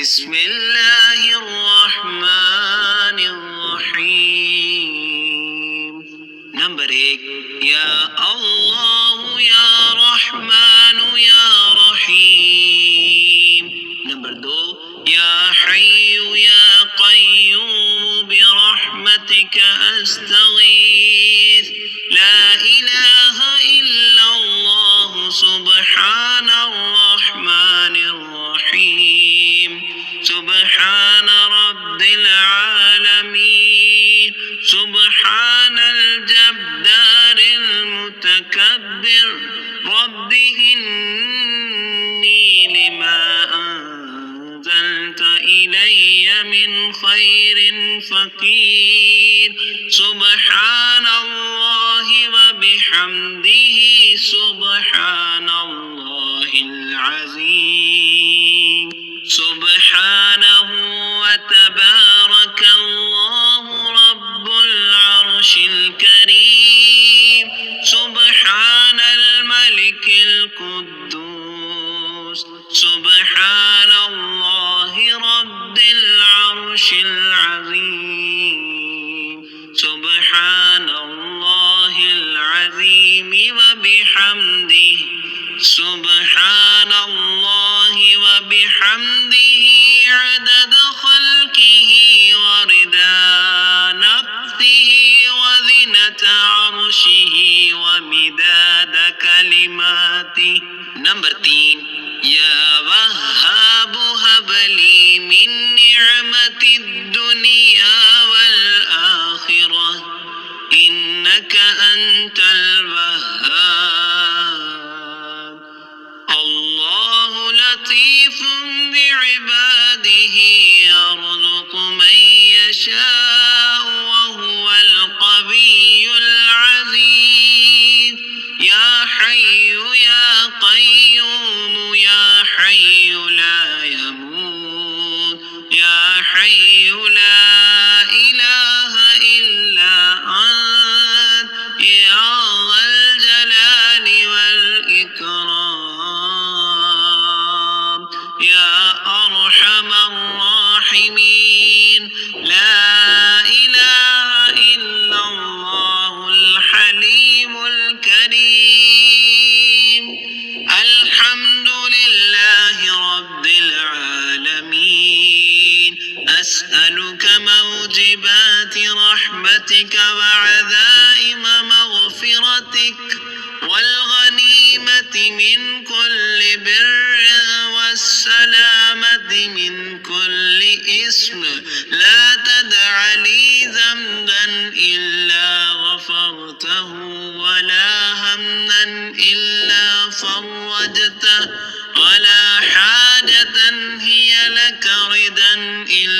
بسم الله الرحمن الرحيم. نمبر 1 يا الله يا رحمن يا رحيم. نمبر 2 يا حي يا قيوم برحمتك أستغيث لا إله إلا الله سبحان الرحمن الرحيم سبحان رب العالمين سبحان الجبار المتكبر رب إني لما أنزلت إلي من خير فقير سبحان الله وبحمده سبحان الله العظيم سبحانه وتبارك الله رب العرش الكريم سبحان الملك القدوس سبحان الله رب العرش العظيم سبحان الله العظيم وبحمده سبحان الله وبحمده عدد خلقه ورضا نفسه وزنة عرشه ومداد كلماته. نمبر 3 يا وهاب هب لي من نعمة الدنيا والآخرة إنك أنت الوهاب. الله لطيف بعباده يرزق من يشاء وهو القوي العزيز. يا حي يا قيوم يا حي لا يموت يا حي لا إله إلا أنت يا ذا الجلال والإكرام يا أرحم الراحمين. لا إله إلا الله الحليم الكريم. الحمد لله رب العالمين. أسألك موجبات رحمتك وعزائم مغفرتك والغنيمة من كل بر والسلامة من كل إثم. لا تدع لي ذنبا إلا غفرته ولا هما إلا فرجته ولا حاجة هي لك رضا إلا